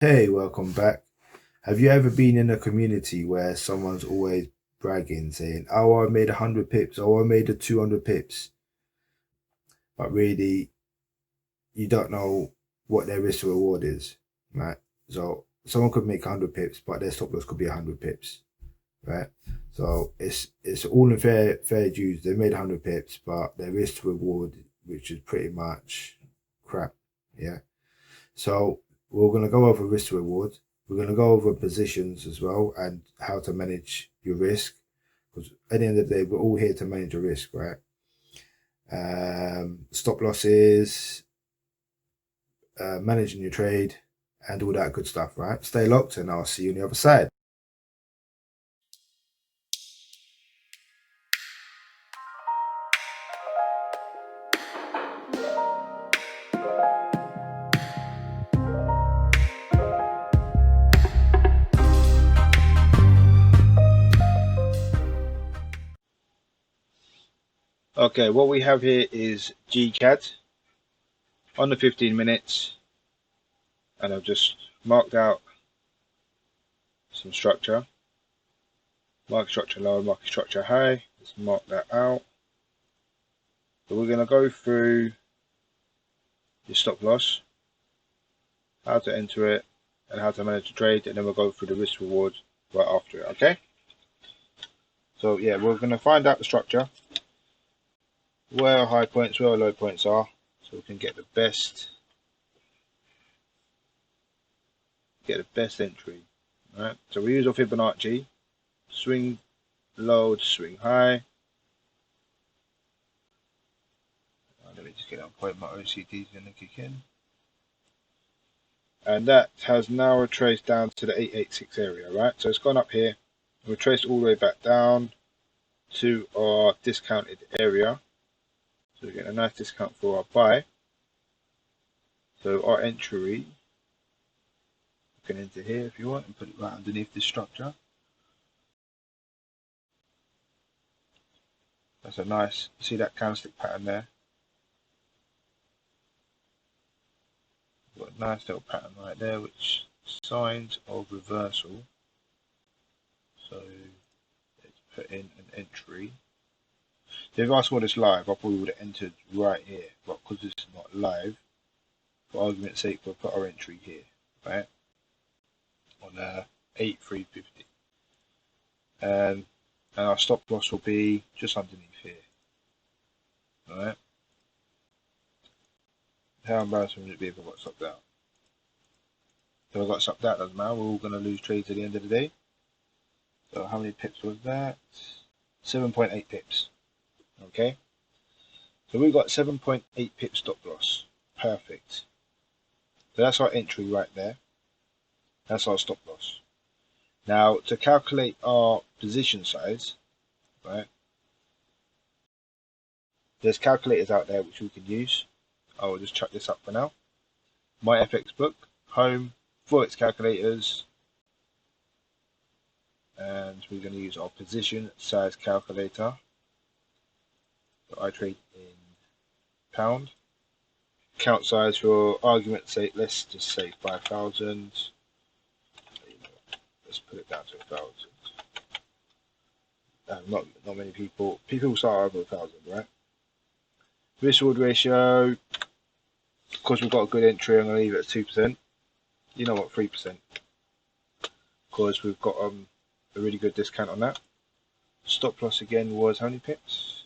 Hey, welcome back. Have you ever been in a community where someone's always bragging, saying, "Oh, I made 100 pips. Oh, I made a 200 pips," but really you don't know what their risk to reward is, right? So someone could make 100 pips, but their stop loss could be 100 pips, right? So it's all in fair dues. They made 100 pips, but their risk to reward, which is pretty much crap. Yeah. So we're going to go over risk to reward. We're going to go over positions as well and how to manage your risk. Because at the end of the day, we're all here to manage your risk, right? Stop losses, managing your trade, and all that good stuff, right? Stay locked, and I'll see you on the other side. Okay, what we have here is GCAD on the 15 minutes, and I've just marked out some structure. Market structure low, market structure high. Let's mark that out. So we're going to go through your stop loss, how to enter it, and how to manage the trade, and then we'll go through the risk reward right after it, okay? So yeah, we're going to find out the structure, where our high points, where our low points are, so we can get the best entry. Right? So we use our Fibonacci, swing low to swing high. Let me just get on point, my OCD is going to kick in. And that has now retraced down to the 886 area, right? So it's gone up here, retraced all the way back down to our discounted area. So we get a nice discount for our buy. So our entry, you can enter here if you want and put it right underneath this structure. That's a nice, see that candlestick pattern there? Got a nice little pattern right there, which signs of reversal. So let's put in an entry. If I saw this live, I probably would have entered right here, but because it's not live, for argument's sake, we'll put our entry here, right? On 8,350. And our stop loss will be just underneath here. Alright? How embarrassing would it be if I got stopped out? If I got stopped out, doesn't matter, we're all going to lose trades at the end of the day. So how many pips was that? 7.8 pips. Okay? So we've got 7.8 pip stop loss. Perfect. So that's our entry right there. That's our stop loss. Now, to calculate our position size, right, there's calculators out there which we can use. I will just chuck this up for now. My FX book, home, Forex calculators, and we're going to use our position size calculator. So I trade in pound. Count size for argument's sake, let's just say 5,000. Let's put it down to 1,000. Not many people start over 1,000, right? Risk reward ratio, because we've got a good entry, I'm going to leave it at 2%. You know what, 3%, because we've got a really good discount on that. Stop loss again was how many pips?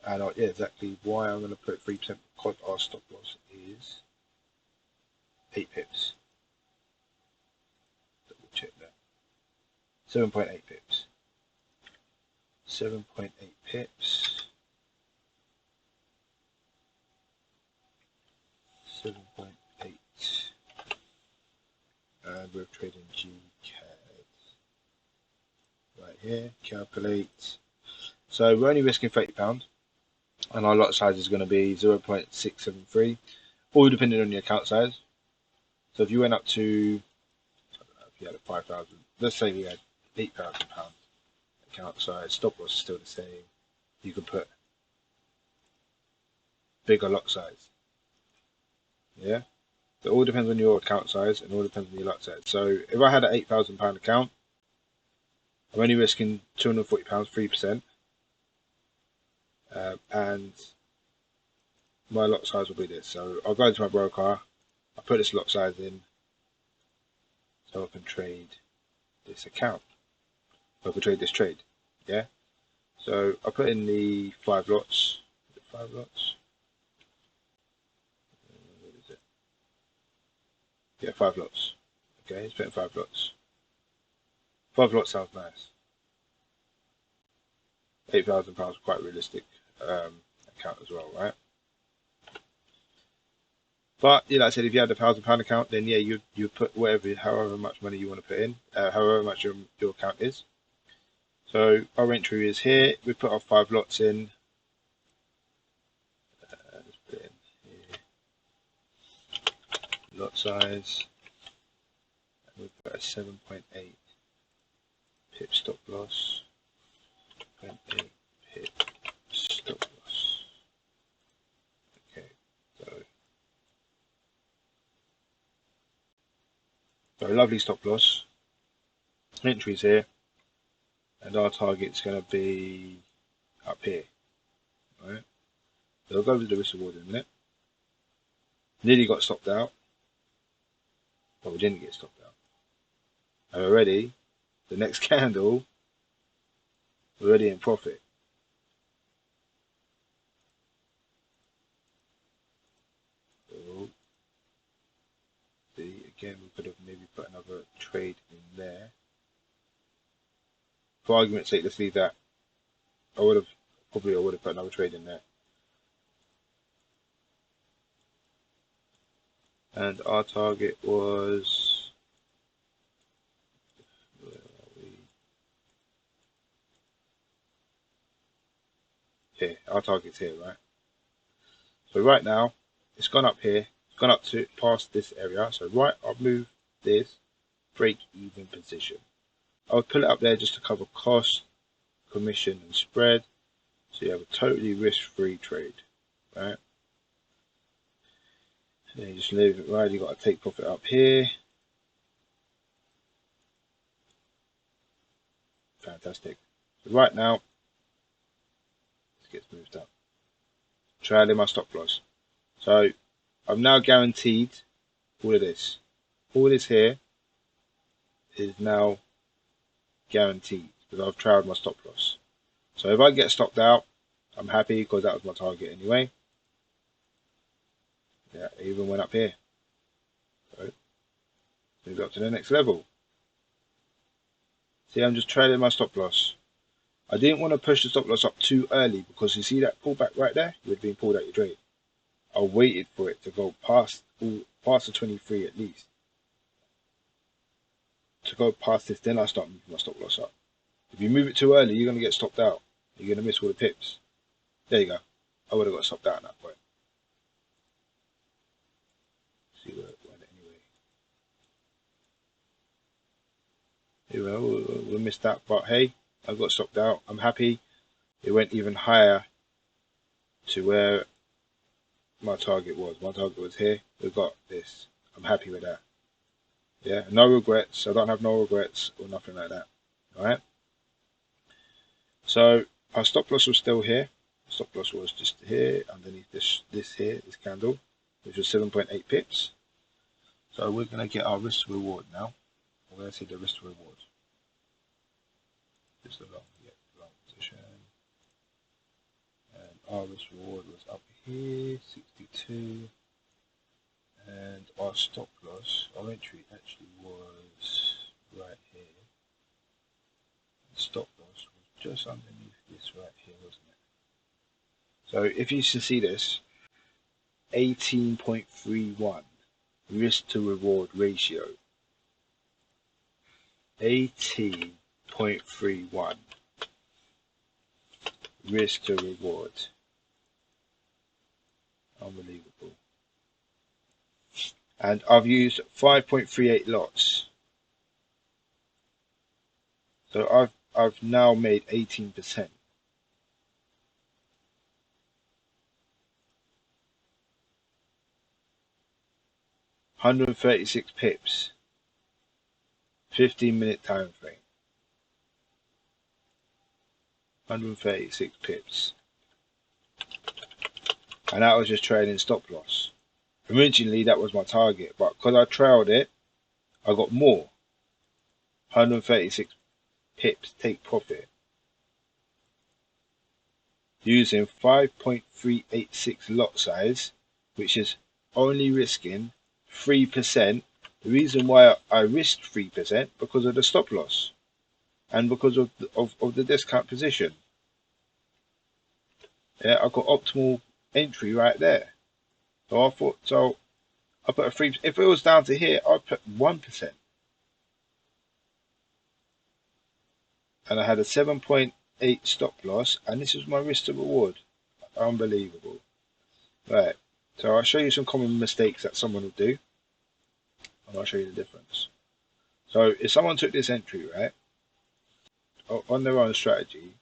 And yeah, exactly why I'm going to put 3%, because our stop loss is 8 pips. Double check that. 7.8 pips. 7.8 pips. 7.8. And we're trading GCAD. Right here, calculate. So we're only risking £30, and our lot size is going to be 0.673, all depending on your account size. So if you went up to, I don't know, if you had a 5,000, let's say we had £8,000 account size, stop loss is still the same. You could put bigger lot size. Yeah. It all depends on your account size and all depends on your lot size. So if I had an £8,000 account, I'm only risking £240, 3%, and my lot size will be this. So I'll go into my broker, I'll put this lot size in so I can trade this account. So I can trade this trade. Yeah. So I put in the 5 lots. 5 lots. What is it? Yeah, 5 lots. Okay, it's put in 5 lots. 5 lots sounds nice. £8,000 quite realistic account as well, right? But like I said, if you had a £1,000 account, then yeah, you put however much money you want to put in, however much your account is. So our entry is here. We put our 5 lots in. Let's put in here. Lot size. And we put a 7.8 pip stop loss. 0.8 pip stop loss. Okay, so lovely stop loss. Entries here, and our target's going to be up here. Right. So I'll go to the risk reward in a minute. Nearly got stopped out, but we didn't get stopped out. And already, the next candle, we're already in profit. So, see, again, we could have maybe put another trade in there. For argument's sake, let's leave that. I would have put another trade in there. And our target was, where are we? Here, our target's here, right? So right now, it's gone up here, it's gone up to past this area. So right, I'll move this break even position. I would pull it up there just to cover cost, commission, and spread. So you have a totally risk-free trade, right? And you just leave it right. You got to take profit up here. Fantastic. So right now, this gets moved up. Trailing my stop loss. So I'm now guaranteed all of this. All this here is now guaranteed because I've trailed my stop loss. So if I get stopped out, I'm happy because that was my target anyway. Yeah, it even went up here. So move up to the next level. See, I'm just trailing my stop loss. I didn't want to push the stop loss up too early because you see that pullback right there? You'd been pulled out your trade. I waited for it to go past the 23 at least. To go past this, then I start moving my stop loss up. If you move it too early, you're going to get stopped out. You're going to miss all the pips. There you go. I would have got stopped out at that point. See where it went anyway. We missed that, but hey, I got stopped out. I'm happy. It went even higher to where my target was. My target was here. We got this. I'm happy with that. Yeah, no regrets. I don't have no regrets or nothing like that. All right. So our stop loss was still here. Stop loss was just here underneath this candle, which was 7.8 pips. So we're going to get our risk reward now. We're going to see the risk reward. Just a long position. And our risk reward was up here, 62. And our stop loss, our entry actually was right here. The stop loss was just underneath this right here, wasn't it? So if you see this, 18.31 risk to reward ratio. 18.31 risk to reward. Unbelievable. And I've used 5.38 lots. So I've now made 18%. 136 pips, 15-minute time frame. 136 pips. And that was just trading stop loss. Originally that was my target, but because I trailed it, I got more. 136 pips take profit. Using 5.386 lot size, which is only risking 3%. The reason why I risked 3% because of the stop loss and because of the discount position. Yeah, I got optimal entry right there. So I thought, so I put a 3%. If it was down to here, I'd put 1%. And I had a 7.8 stop loss, and this is my risk to reward. Unbelievable. Right. So I'll show you some common mistakes that someone will do, and I'll show you the difference. So if someone took this entry, right, on their own strategy,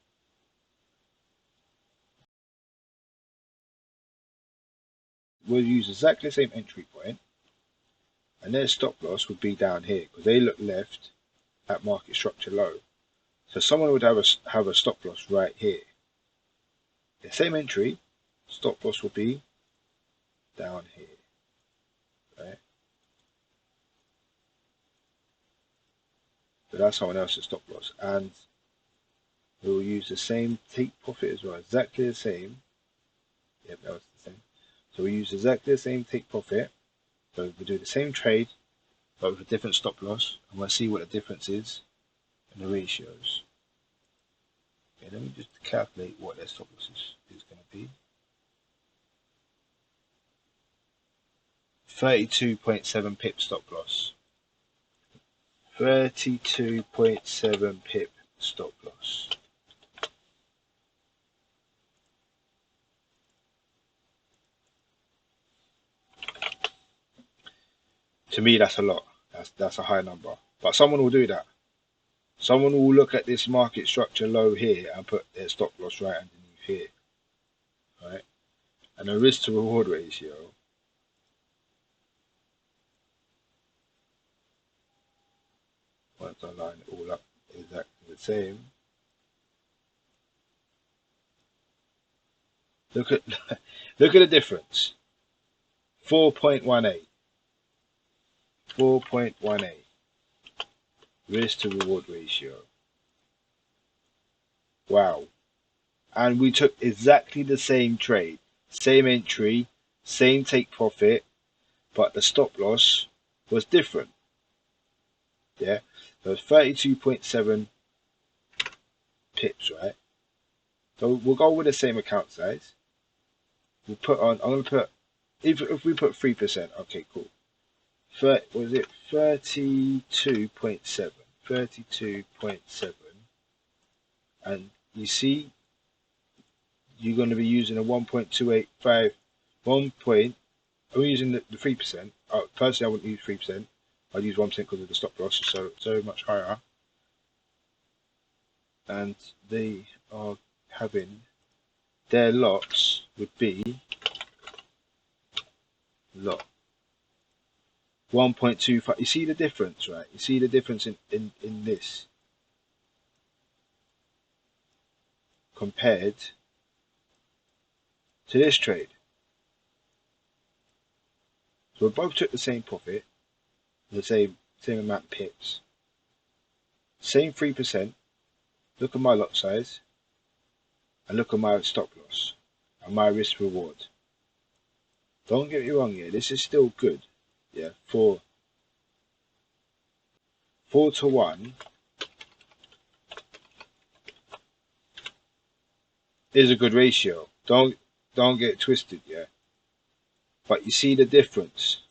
we'll use exactly the same entry point, and their stop loss would be down here because they look left at market structure low. So someone would have a stop loss right here. The same entry, stop loss will be down here, right? So that's someone else's stop loss, and we will use the same take profit as well, exactly the same. Yep, that was the same. So we use exactly the same take profit. So we do the same trade, but with a different stop loss, and we'll see what the difference is in the ratios. Okay, let me just calculate what their stop loss is going to be. 32.7 pip stop loss. 32.7 pip stop loss. To me, that's a lot. That's a high number. But someone will do that. Someone will look at this market structure low here and put their stop loss right underneath here. Right? And the risk to reward ratio, once I line it all up exactly the same. Look at look at the difference. 4.18. 4.18 risk to reward ratio. Wow. And we took exactly the same trade, same entry, same take profit, but the stop loss was different. Yeah, so it's 32.7 pips, right? So we'll go with the same account size. We'll put on, I'm going to put, if we put 3%, okay, cool. Was it 32.7? 32.7. And you see, you're going to be using a 1.285, I'm using the 3%. Personally, I wouldn't use 3%. I'd use 1% because of the stop loss, so much higher. And they are having, their lots would be lot 1.25. You see the difference, right? You see the difference in this compared to this trade. So we both took the same profit, the same amount of pips, same 3%. Look at my lot size, and look at my stop loss and my risk reward. Don't get me wrong here, this is still good. Yeah, 4 to 1 is a good ratio. Don't get it twisted, yeah. But you see the difference.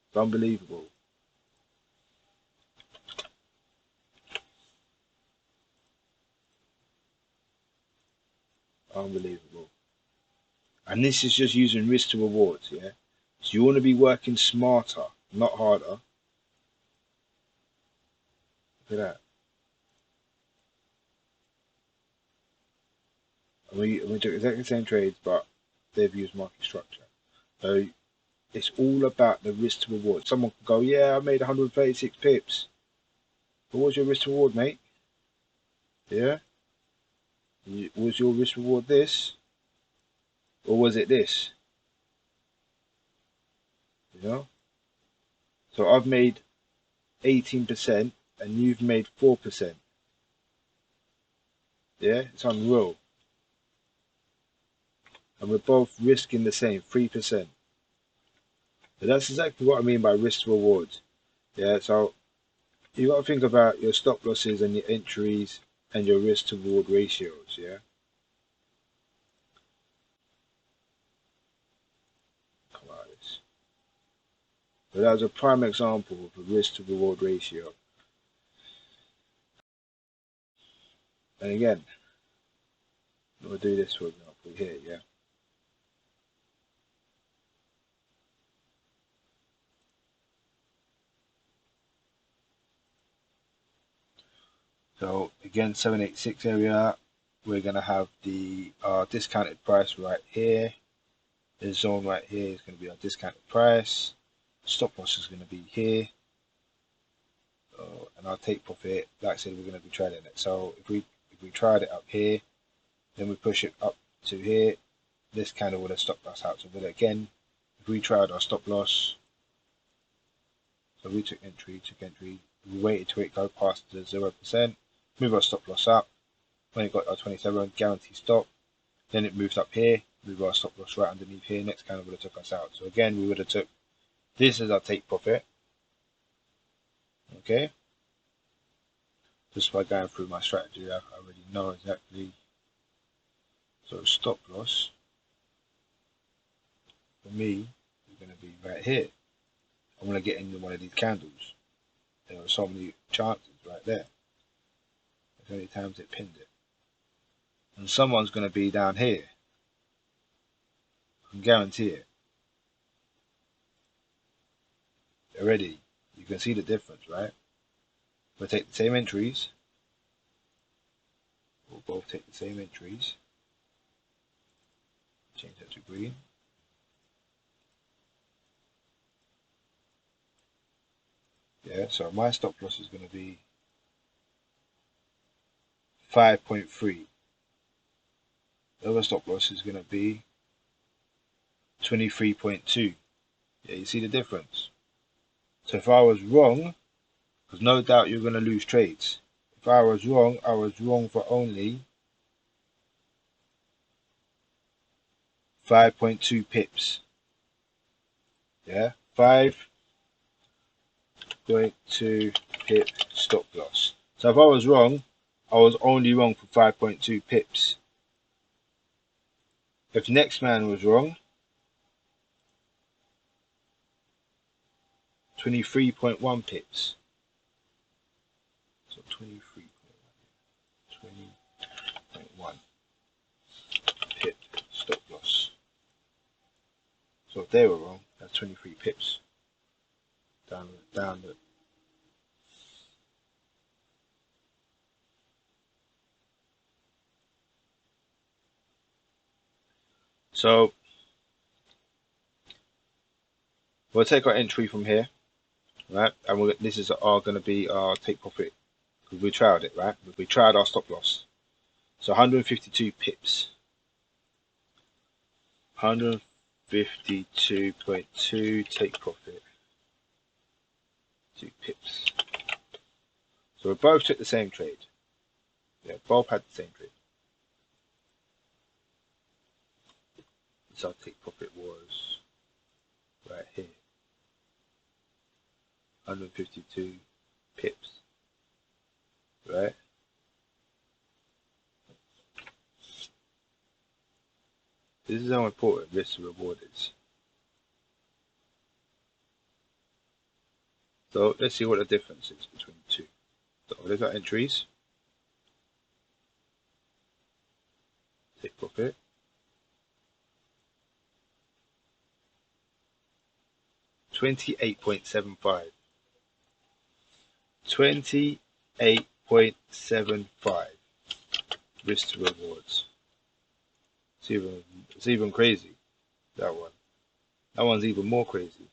It's unbelievable. Unbelievable. And this is just using risk to rewards, yeah. So you want to be working smarter, not harder. Look at that. And we took exactly the same trades, but they've used market structure. So it's all about the risk to reward. Someone can go, yeah, I made 136 pips. But what's your risk to reward, mate? Yeah? Was your risk reward this? Or was it this? You know? So I've made 18% and you've made 4%. Yeah? It's unreal. And we're both risking the same, 3%. So that's exactly what I mean by risk to reward. Yeah, so you got to think about your stop losses and your entries and your risk to reward ratios. Yeah. Come on, so that was a prime example of a risk to reward ratio. And again, we'll do this for example here. Yeah. So again, 786 area, we're gonna have the discounted price right here. This zone right here is going to be our discounted price. Stop loss is going to be here. And our take profit, like I said, we're going to be trading it. So if we tried it up here, then we push it up to here, this kind of would have stopped us out. So but again, if we tried our stop loss, so we took entry, we waited till it go past the 0%, move our stop loss up. When it got our 27 guarantee stop, then it moved up here, move our stop loss right underneath here, next kind of would have took us out. So again, we would have took this as our take profit. Okay, just by going through my strategy, I already know exactly. So stop loss for me is going to be right here. I'm going to get into one of these candles. There are so many chances right there. There's many times it pinned it. And someone's going to be down here. I can guarantee it. Already, you can see the difference, right? We'll take the same entries. We'll both take the same entries. Change that to green. Yeah, so my stop loss is going to be 5.3. The other stop loss is going to be 23.2. Yeah, you see the difference? So if I was wrong, because no doubt you're going to lose trades. If I was wrong for only 5.2 pips. Yeah, 5.2 pip stop loss. So if I was wrong, I was only wrong for 5.2 pips. If next man was wrong, 23.1 pips. So 20.1 pip stop loss. So if they were wrong, that's 23 pips. Down the. So we'll take our entry from here, right? And this is going to be our take profit because we tried it, right? We tried our stop loss. So 152 pips. 152.2 take profit. 2 pips. So we both took the same trade. Yeah, both had the same trade. So our take profit was right here. 152 pips. Right? This is how important risk to reward is. So let's see what the difference is between the two. So we've got entries. Take profit. 28.75. 28.75 risk to rewards. It's even crazy, that one. That one's even more crazy.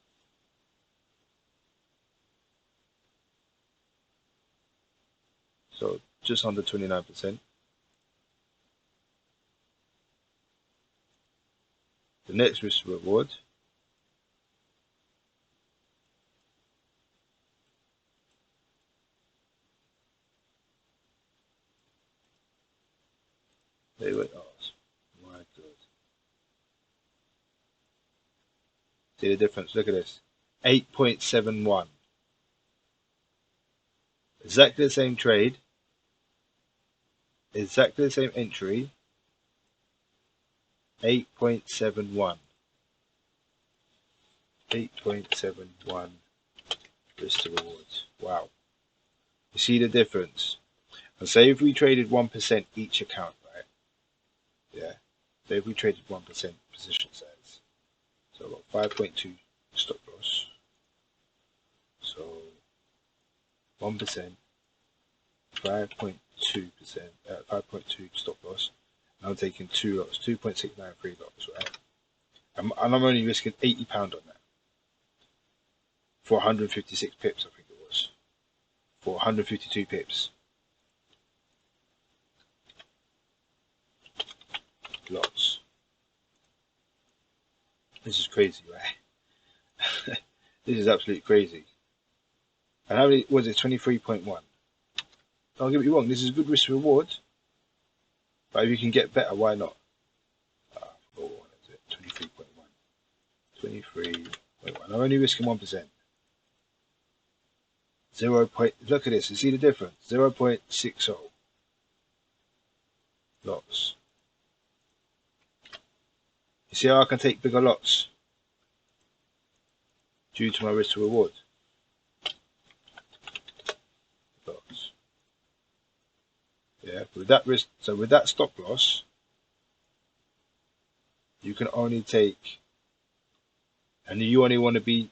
So just under 29%. The next risk reward, they went, oh my god. See the difference? Look at this. 8.71. Exactly the same trade, exactly the same entry, 8.71. 8.71 risk to rewards. Wow. You see the difference? And say if we traded 1% each account, right? Yeah. Say if we traded 1% position size. So about 5.2 stop loss. So 1%, 5.2%, 5.2 stop loss. And I'm taking 2 lots, 2.693 lots, right? And I'm only risking £80 on that for 156 pips, I think it was. For 152 pips. Lots. This is crazy, right? This is absolutely crazy. And how many was it? 23.1. Don't get me wrong, this is good risk reward. But if you can get better, why not? What is it? 23.1. 23.1. I'm only risking 1%. 0. Look at this. You see the difference? 0.60 lots. You see how I can take bigger lots due to my risk to reward? Lots. Yeah, with that risk, so with that stop loss, you can only take, and you only want to be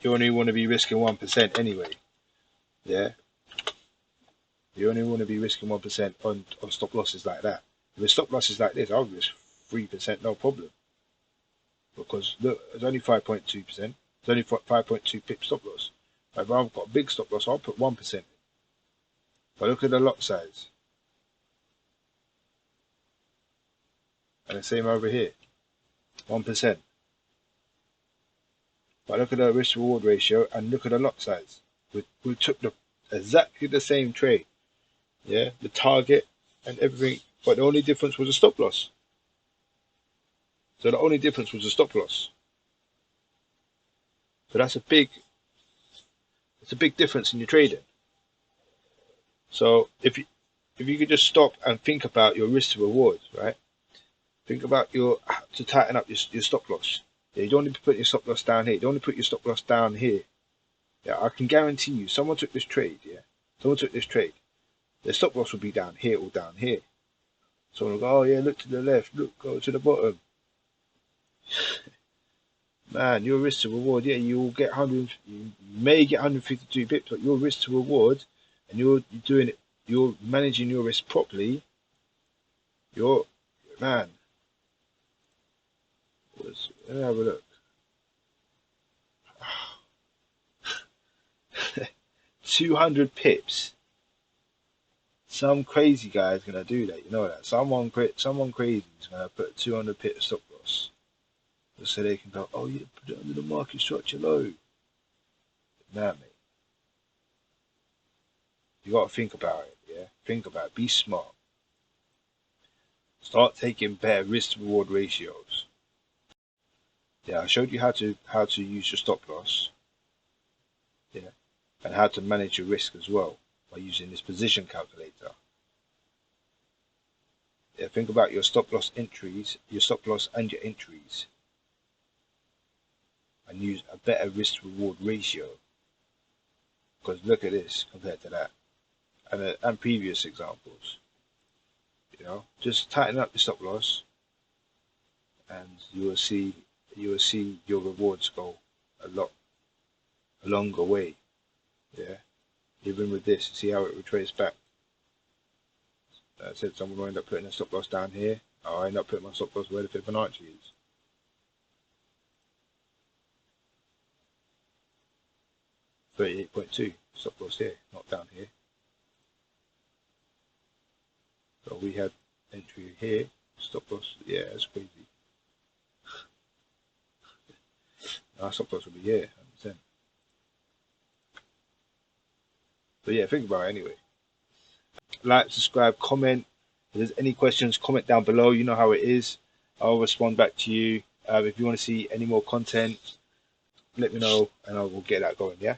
risking 1% anyway. Yeah, you only want to be risking 1% on stop losses like that. With stop losses like this, I'll risk 3%, no problem. Because look, it's only 5.2%. It's only 5.2 pip stop loss. If I've got a big stop loss, I'll put 1%. But look at the lot size. And the same over here, 1%. But look at the risk reward ratio and look at the lot size. We took exactly the same trade. Yeah, the target and everything, but the only difference was a stop loss. So the only difference was a stop loss. So it's a big difference in your trading. So if you could just stop and think about your risk to reward, right? Think about to tighten up your stop loss. Yeah, you don't need to put your stop loss down here. You don't need to put your stop loss down here. Yeah, I can guarantee you, someone took this trade. Yeah, someone took this trade. Their stop loss will be down here or down here. Someone will go, oh yeah, look to the left, look, go to the bottom. Man, your risk to reward, yeah, you will get you may get 152 pips, but your risk to reward, and you're doing it, you're managing your risk properly. Man. Let me have a look. 200 pips. Some crazy guy is gonna do that. You know that. Someone crazy is gonna put 200 pip stop loss, just so they can go, oh yeah, put it under the market structure low. Nah, mate. You gotta think about it. Yeah, think about it. Be smart. Start taking better risk to reward ratios. Yeah, I showed you how to use your stop loss. Yeah, and how to manage your risk as well by using this position calculator. Yeah, think about your stop loss entries, your stop loss and your entries, and use a better risk reward ratio. Because look at this compared to that, and previous examples. You know, just tighten up your stop loss, and you will see your rewards go a longer way. Yeah, even with this, see how it retraces back. I said someone will end up putting a stop loss down here. I end up putting my stop loss where the Fibonacci is. 38.2 stop loss here, not down here. So we had entry here, stop loss. Yeah, that's crazy. Our stop loss will be here, 100%. But yeah, think about it anyway. Like, subscribe, comment. If there's any questions, comment down below. You know how it is. I'll respond back to you. If you want to see any more content, let me know and I will get that going. Yeah.